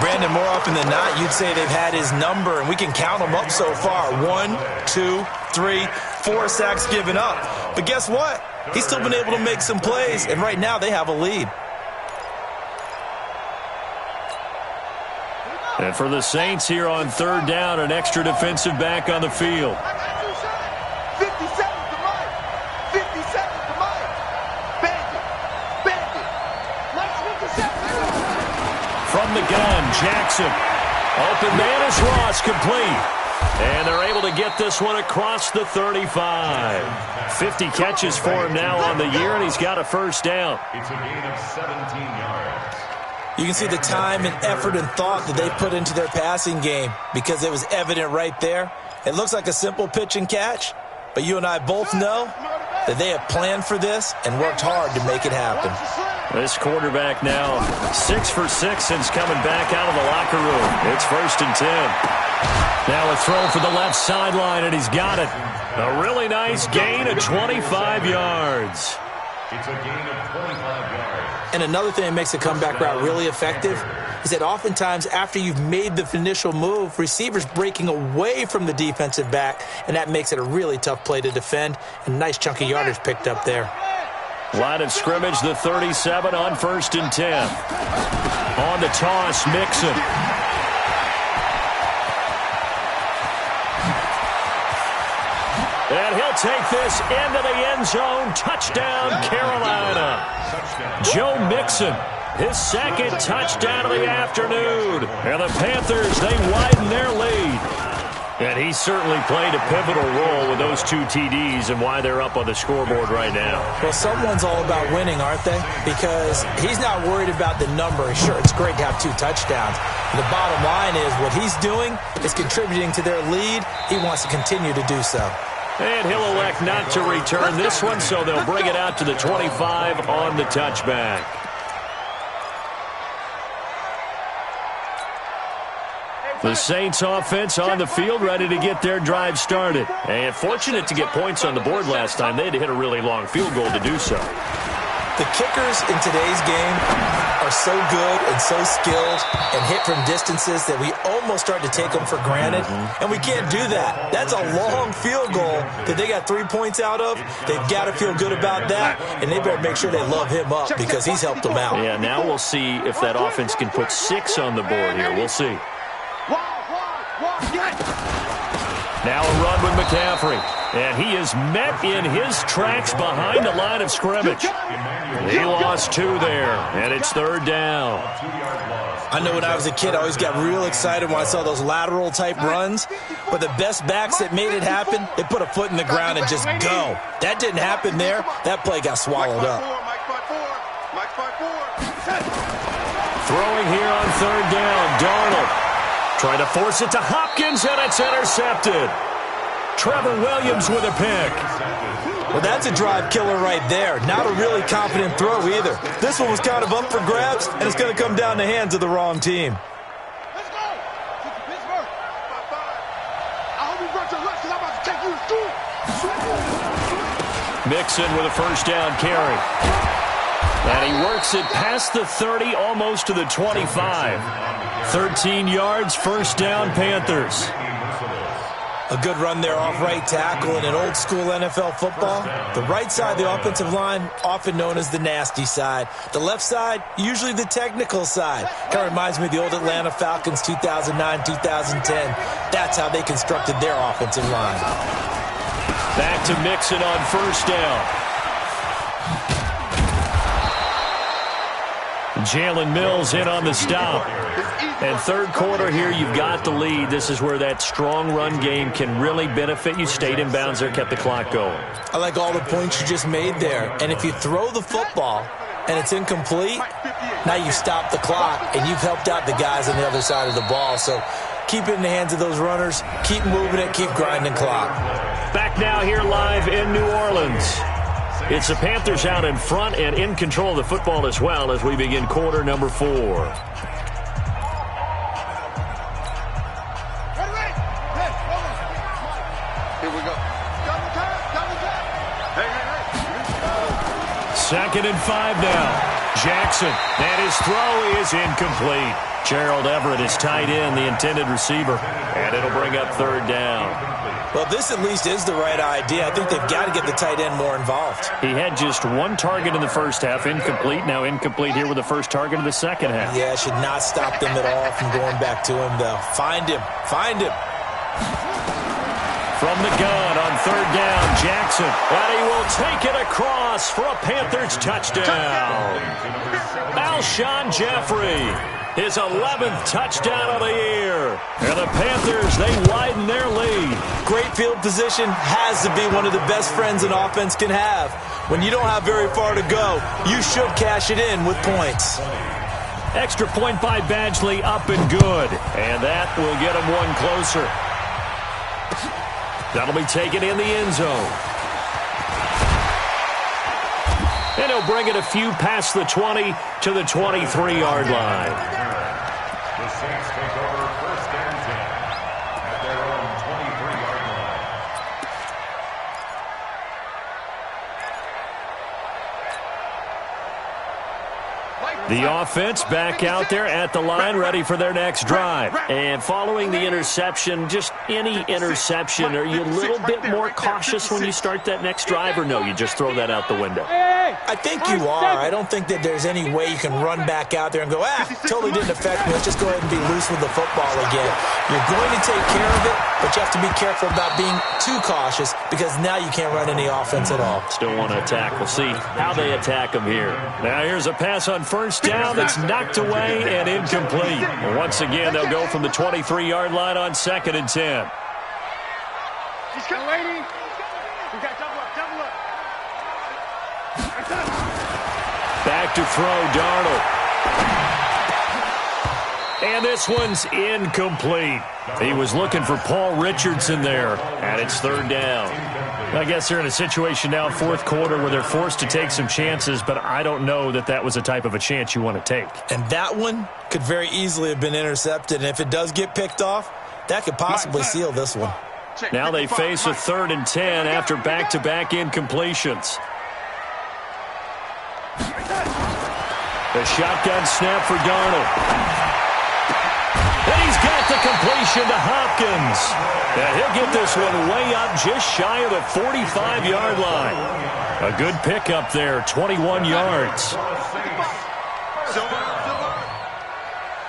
Brandon, more often than not, you'd say they've had his number, and we can count them up so far. 1, 2, 3, 4 sacks given up. But guess what? He's still been able to make some plays, and right now they have a lead. And for the Saints here on 3rd down, an extra defensive back on the field. 50 seconds to Mike. 50 seconds to Mike. Bandit. Bandit. Mike's 50 seconds. From the gun, Jackson. Open man is Ross, complete. And they're able to get this one across the 35. 50 catches for him now on the year, and he's got a 1st down. It's a gain of 17 yards. You can see the time and effort and thought that they put into their passing game because it was evident right there. It looks like a simple pitch and catch, but you and I both know that they have planned for this and worked hard to make it happen. This quarterback now 6 for 6 since coming back out of the locker room. It's 1st and 10. Now a throw for the left sideline, and he's got it. A really nice gain of 25 yards. It's a gain of 25 yards. And another thing that makes a comeback route really effective is that oftentimes after you've made the initial move, receivers breaking away from the defensive back, and that makes it a really tough play to defend. And nice chunk of yardage picked up there. Line of scrimmage, the 37 on 1st and 10. On the toss, Mixon. And he'll take this into the end zone. Touchdown, Carolina. Joe Mixon, his 2nd touchdown of the afternoon. And the Panthers, they widen their lead. And he certainly played a pivotal role with those 2 TDs and why they're up on the scoreboard right now. Well, someone's all about winning, aren't they? Because he's not worried about the number. Sure, it's great to have 2 touchdowns. The bottom line is what he's doing is contributing to their lead. He wants to continue to do so. And he'll elect not to return this one, so they'll bring it out to the 25 on the touchback. The Saints offense on the field, ready to get their drive started. And fortunate to get points on the board last time. They had to hit a really long field goal to do so. The kickers in today's game are so good and so skilled and hit from distances that we almost start to take them for granted. And we can't do that. That's a long field goal that they got 3 points out of. They've got to feel good about that, and they better make sure they love him up because he's helped them out. Yeah, now we'll see if that offense can put 6 on the board here. We'll see. Now a run with McCaffrey. And he is met in his tracks behind the line of scrimmage. He lost 2 there, and it's 3rd down. I know when I was a kid, I always got real excited when I saw those lateral-type runs. But the best backs that made it happen, they put a foot in the ground and just go. That didn't happen there. That play got swallowed up. Throwing here on 3rd down, Darnold. Trying to force it to Hopkins, and it's intercepted. Trevor Williams with a pick. Well, that's a drive killer right there. Not a really confident throw either. This one was kind of up for grabs, and it's going to come down the hands of the wrong team. Let's go. Pittsburgh. I hope you brought your lunch because I'm about to take you to school. Mixon with a 1st down carry. And he works it past the 30, almost to the 25. 13 yards, 1st down, Panthers. A good run there off right tackle in an old-school NFL football. The right side of the offensive line, often known as the nasty side. The left side, usually the technical side. Kind of reminds me of the old Atlanta Falcons 2009, 2010. That's how they constructed their offensive line. Back to Mixon on 1st down. Jalen Mills in on the stop. And 3rd quarter here, you've got the lead. This is where that strong run game can really benefit you. Stayed in bounds there, kept the clock going. I like all the points you just made there. And if you throw the football and it's incomplete, now you stop the clock and you've helped out the guys on the other side of the ball. So keep it in the hands of those runners. Keep moving it. Keep grinding clock. Back now here live in New Orleans. It's the Panthers out in front and in control of the football as well as we begin quarter number 4. Here we go. Double time. Hey. 2nd and 5 now. Jackson, and his throw is incomplete. Gerald Everett is tied in, the intended receiver, and it'll bring up 3rd down. Well, this at least is the right idea. I think they've got to get the tight end more involved. He had just 1 target in the 1st half, incomplete. Now incomplete here with the 1st target of the 2nd half. Yeah, it should not stop them at all from going back to him, though. Find him. From the gun on 3rd down, Jackson. And he will take it across for a Panthers touchdown. Alshon Jeffrey, his 11th touchdown of the year. And the Panthers, they widen their lead. Great field position has to be one of the best friends an offense can have. When you don't have very far to go, you should cash it in with points. Extra point by Badgley, up and good. And that will get him 1 closer. That'll be taken in the end zone. And he'll bring it a few past the 20 to the 23-yard line. The Saints take over 1st and 10 at their own 23-yard line. The offense back out there at the line, ready for their next drive. And following the interception, just any interception, are you a little bit more cautious when you start that next drive, or no, you just throw that out the window? I think you are. I don't think that there's any way you can run back out there and go, totally didn't affect me. Let's just go ahead and be loose with the football again. You're going to take care of it, but you have to be careful about being too cautious because now you can't run any offense at all. Still want to attack. We'll see how they attack him here. Now here's a pass on 1st down that's knocked away and incomplete. And once again, they'll go from the 23-yard line on 2nd and 10. Let's go, lady. We got double up, double up. Back to throw, Darnold. And this one's incomplete. He was looking for Paul Richardson there, and it's third down. I guess they're in a situation now, fourth quarter, where they're forced to take some chances, but I don't know that that was the type of a chance you want to take. And that one could very easily have been intercepted, and if it does get picked off, that could possibly seal this one. Now they face a 3rd and 10 after back-to-back incompletions. The shotgun snap for Darnold. And he's got the completion to Hopkins. And he'll get this one way up just shy of the 45-yard line. A good pickup there, 21 yards.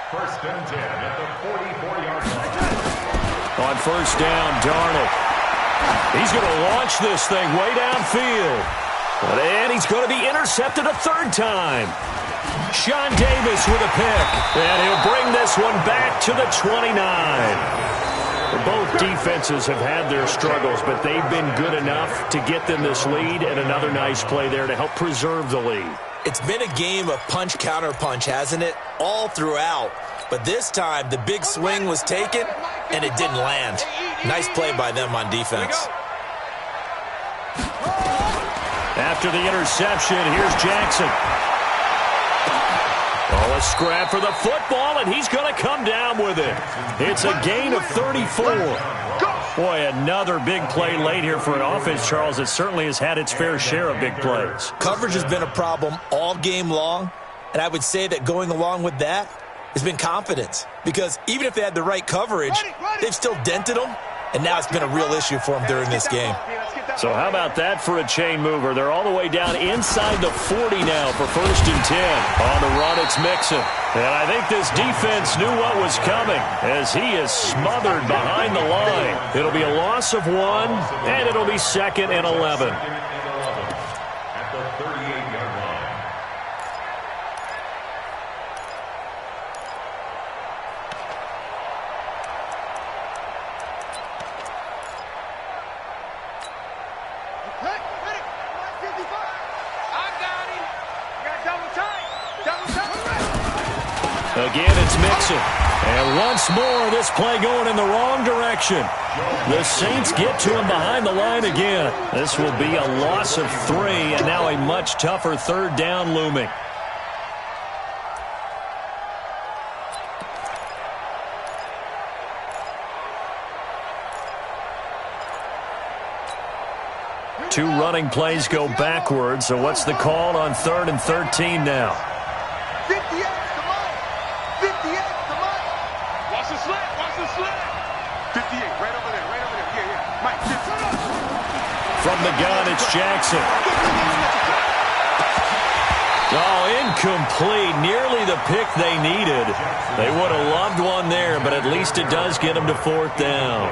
First and 10 at the 44-yard line. On first down, Darnold. He's going to launch this thing way downfield. And he's going to be intercepted a 3rd time. Sean Davis with a pick, and he'll bring this one back to the 29. Both defenses have had their struggles, but they've been good enough to get them this lead, and another nice play there to help preserve the lead. It's been a game of punch-counter-punch, hasn't it? All throughout. But this time, the big swing was taken, and it didn't land. Nice play by them on defense. After the interception, here's Jackson. Oh, a scrap for the football, and he's going to come down with it. It's a gain of 34. Boy, another big play late here for an offense, Charles, that certainly has had its fair share of big plays. Coverage has been a problem all game long, and I would say that going along with that has been confidence. Because even if they had the right coverage, they've still dented them, and now it's been a real issue for them during this game. So how about that for a chain mover? They're all the way down inside the 40 now for first and 10. On the run, it's Mixon. And I think this defense knew what was coming as he is smothered behind the line. It'll be a loss of 1, and it'll be 2nd and 11. At the 38-yard line. Again, it's Mixon. And once more, this play going in the wrong direction. The Saints get to him behind the line again. This will be a loss of 3, and now a much tougher 3rd down looming. Two running plays go backwards, so what's the call on 3rd and 13 now? 58, come on. 58, come on. Watch the slant, watch the slant. 58, right over there, right over there. Yeah, yeah. Mike, From the gun, it's Jackson. Oh, incomplete. Nearly the pick they needed. They would have loved one there, but at least it does get them to 4th down.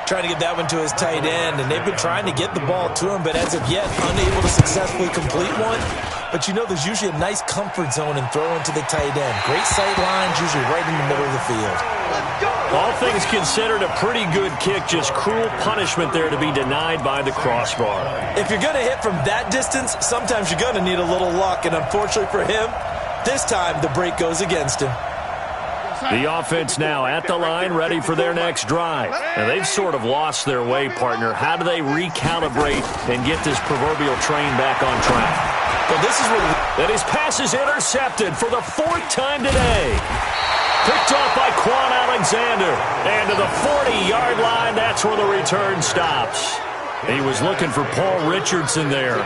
Trying to get that one to his tight end, and they've been trying to get the ball to him, but as of yet, unable to successfully complete one. But you know there's usually a nice comfort zone in throwing to the tight end. Great sight lines, usually right in the middle of the field. All things considered, a pretty good kick, just cruel punishment there to be denied by the crossbar. If you're going to hit from that distance, sometimes you're going to need a little luck, and unfortunately for him, this time the break goes against him. The offense now at the line, ready for their next drive. Now, they've sort of lost their way, partner. How do they recalibrate and get this proverbial train back on track? Well, this is what... And his pass is intercepted for the 4th time today. Picked off by Quan Alexander. And to the 40-yard line, that's where the return stops. He was looking for Paul Richardson there.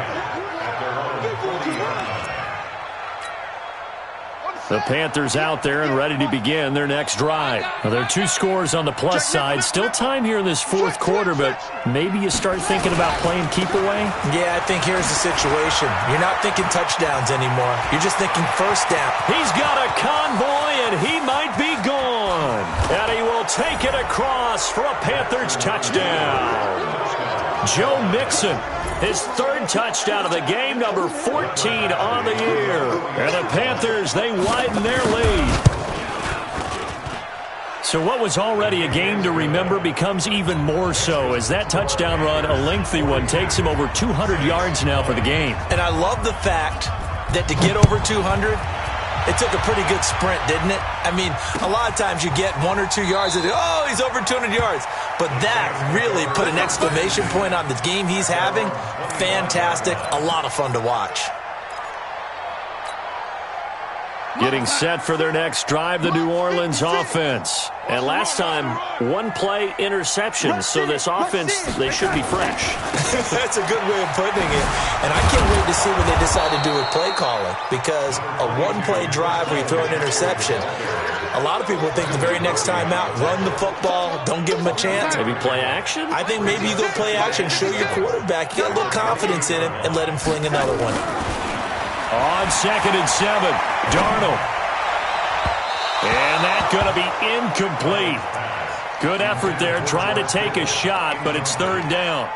The Panthers out there and ready to begin their next drive. Now, there are 2 scores on the plus side. Still time here in this 4th quarter, but maybe you start thinking about playing keep away? Yeah, I think here's the situation. You're not thinking touchdowns anymore. You're just thinking first down. He's got a convoy, and he might be gone. And he will take it across for a Panthers touchdown. Joe Mixon, his 3rd touchdown of the game, number 14 on the year. And the Panthers, they widen their lead. So what was already a game to remember becomes even more so as that touchdown run, a lengthy one, takes him over 200 yards now for the game. And I love the fact that to get over 200, it took a pretty good sprint, didn't it? I mean, a lot of times you get 1 or 2 yards and, oh, he's over 200 yards. But that really put an exclamation point on the game he's having. Fantastic. A lot of fun to watch. Getting set for their next drive, the New Orleans offense. And last time, 1-play interception. So this offense, they should be fresh. That's a good way of putting it. And I can't wait to see what they decide to do with play calling. Because a 1-play drive where you throw an interception, a lot of people think the very next time out, run the football, don't give them a chance. Maybe play action? I think maybe you go play action, show your quarterback, you got a little confidence in him, and let him fling another one. On 2nd and 7, Darnold. And that's going to be incomplete. Good effort there, trying to take a shot, but it's 3rd down.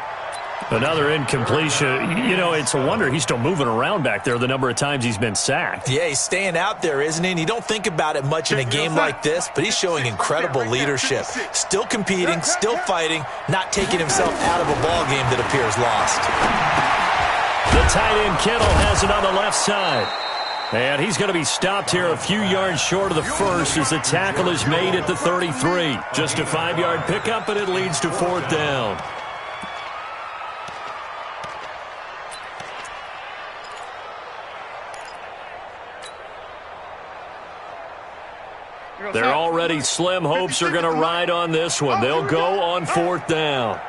Another incompletion. You know, it's a wonder he's still moving around back there the number of times he's been sacked. Yeah, he's staying out there, isn't he? And you don't think about it much in a game like this, but he's showing incredible leadership. Still competing, still fighting, not taking himself out of a ball game that appears lost. The tight end Kittle has it on the left side. And he's going to be stopped here a few yards short of the first as the tackle is made at the 33. Just a 5-yard pickup, and it leads to 4th down. Their already slim hopes are going to ride on this one. They'll go on 4th down.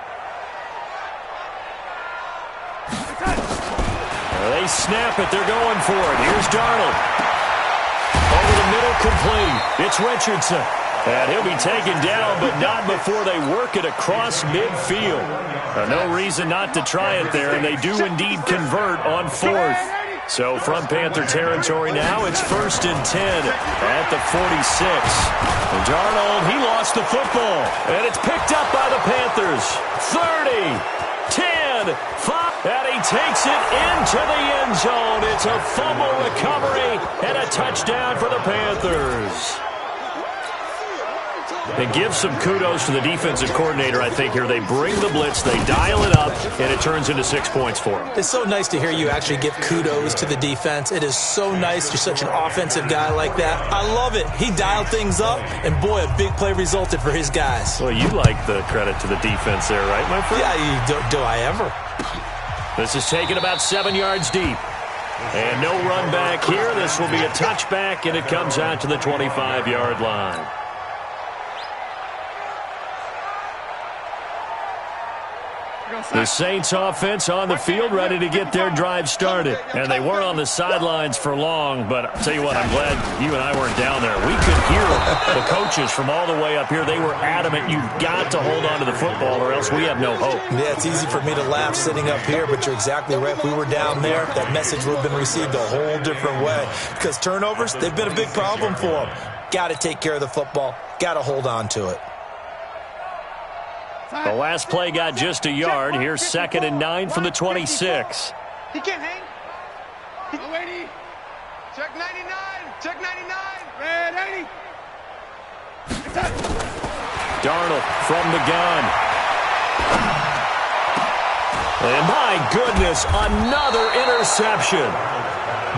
They snap it. They're going for it. Here's Darnold. Over the middle, complete. It's Richardson. And he'll be taken down, but not before they work it across midfield. No reason not to try it there, and they do indeed convert on 4th. So from Panther territory now, it's 1st and 10 at the 46. And Darnold, he lost the football, and it's picked up by the Panthers. 30, 10, 5, and he takes it into the end zone. It's a fumble recovery and a touchdown for the Panthers. And give some kudos to the defensive coordinator, I think, here. They bring the blitz, they dial it up, and it turns into 6 points for them. It's so nice to hear you actually give kudos to the defense. It is so nice. You're such an offensive guy like that. I love it. He dialed things up, and boy, a big play resulted for his guys. Well, you like the credit to the defense there, right, my friend? Yeah, do I ever? This is taken about 7 yards deep. And no run back here. This will be a touchback, and it comes out to the 25-yard line. The Saints offense on the field, ready to get their drive started. And they weren't on the sidelines for long, but I'll tell you what, I'm glad you and I weren't down there. We could hear the coaches from all the way up here. They were adamant, you've got to hold on to the football or else we have no hope. Yeah, it's easy for me to laugh sitting up here, but you're exactly right. If we were down there, that message would have been received a whole different way. Because turnovers, they've been a big problem for them. Got to take care of the football. Got to hold on to it. The last play got just a yard. Here's 2nd and 9 from the 26. He can't hang. Check 99. Check 99. Red 80. Darnold from the gun. And my goodness, another interception.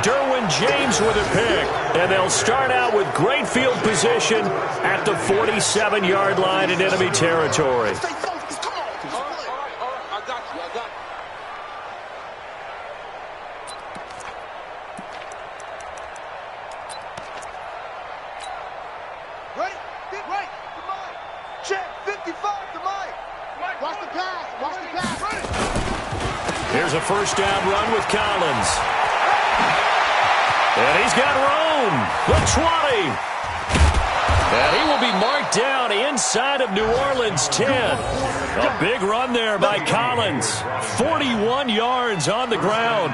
Derwin James with a pick. And they'll start out with great field position at the 47-yard line in enemy territory. Here's a first down run with Collins. And he's got room. The 20. And he will be marked down inside of New Orleans 10. A big run there by Collins. 41 yards on the ground.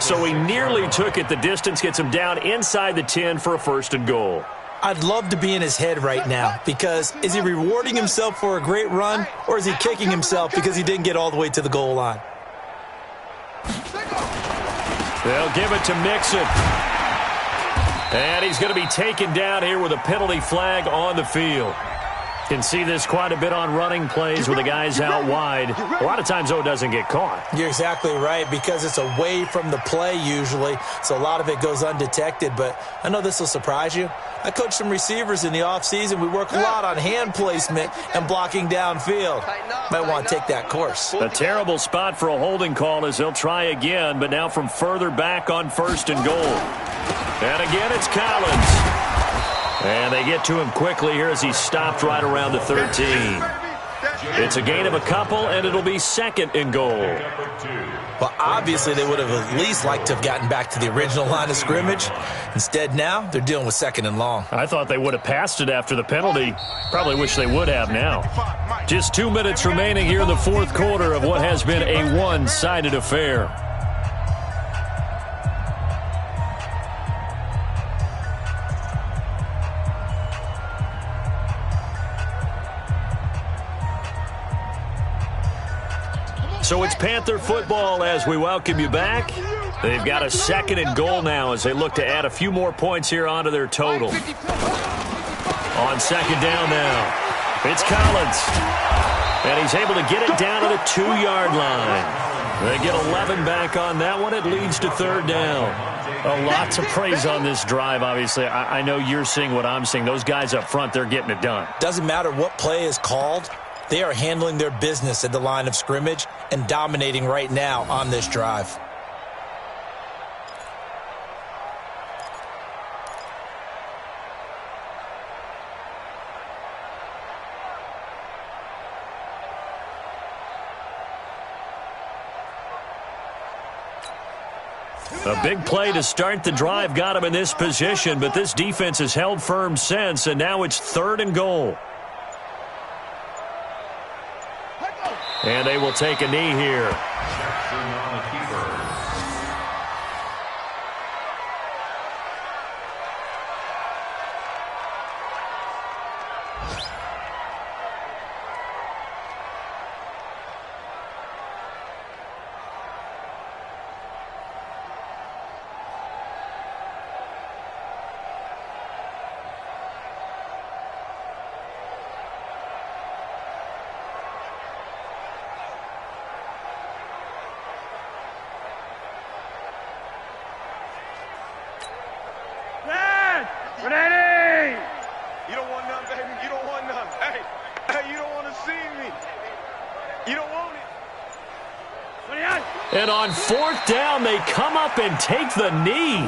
So he nearly took it the distance, gets him down inside the 10 for a 1st and goal. I'd love to be in his head right now because is he rewarding himself for a great run or is he kicking himself because he didn't get all the way to the goal line? They'll give it to Mixon. And he's going to be taken down here with a penalty flag on the field. Can see this quite a bit on running plays with the guys out wide. A lot of times, though, it doesn't get caught. You're exactly right, because it's away from the play usually, so a lot of it goes undetected. But I know this will surprise you. I coach some receivers in the offseason. We work a lot on hand placement and blocking downfield. Might want to take that course. A terrible spot for a holding call as they'll try again, but now from further back on 1st and goal. And again, it's Collins. And they get to him quickly here as he stopped right around the 13. It's a gain of a couple, and it'll be 2nd and goal. Well, obviously, they would have at least liked to have gotten back to the original line of scrimmage. Instead, now they're dealing with 2nd and long. I thought they would have passed it after the penalty. Probably wish they would have now. Just 2 minutes remaining here in the 4th quarter of what has been a one-sided affair. So it's Panther football as we welcome you back. They've got a 2nd and goal now as they look to add a few more points here onto their total. On 2nd down now, it's Collins. And he's able to get it down to the 2-yard line. They get 11 back on that one. It leads to 3rd down. Lots of praise on this drive, obviously. I know you're seeing what I'm seeing. Those guys up front, they're getting it done. Doesn't matter what play is called. They are handling their business at the line of scrimmage and dominating right now on this drive. A big play to start the drive got him in this position, but this defense has held firm since, and now it's 3rd and goal. And they will take a knee here. You don't want none, baby. You don't want none. Hey, you don't want to see me. You don't want it. And on 4th down, they come up and take the knee.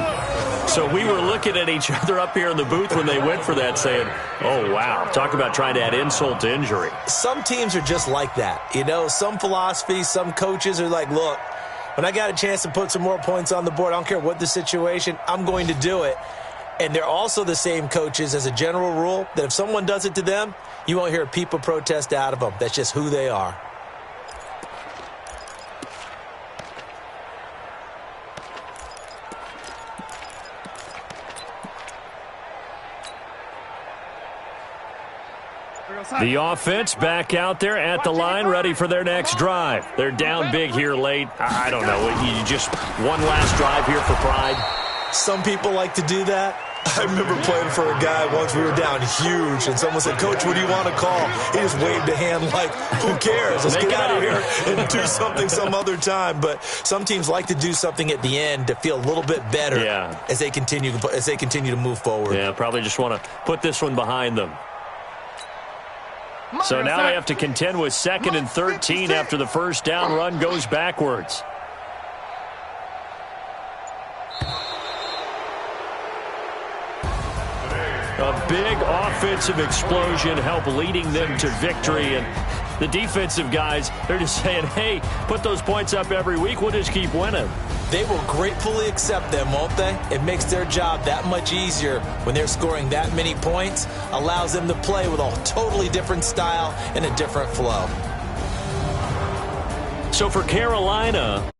So we were looking at each other up here in the booth when they went for that saying, oh, wow, talk about trying to add insult to injury. Some teams are just like that. You know, some philosophies, some coaches are like, look, when I got a chance to put some more points on the board, I don't care what the situation, I'm going to do it. And they're also the same coaches as a general rule that if someone does it to them, you won't hear a peep of protest out of them. That's just who they are. The offense back out there at the line, ready for their next drive. They're down big here late. I don't know. You just one last drive here for pride. Some people like to do that. I remember playing for a guy once. We were down huge, and someone said, Coach, what do you want to call? He just waved a hand like, who cares? Let's get out of here and do something some other time. But some teams like to do something at the end to feel a little bit better as they continue to move forward. Yeah, probably just want to put this one behind them. So now they have to contend with 2nd and 13 after the first down run goes backwards. A big offensive explosion helped leading them to victory. And the defensive guys, they're just saying, hey, put those points up every week. We'll just keep winning. They will gratefully accept them, won't they? It makes their job that much easier when they're scoring that many points. Allows them to play with a totally different style and a different flow. So for Carolina,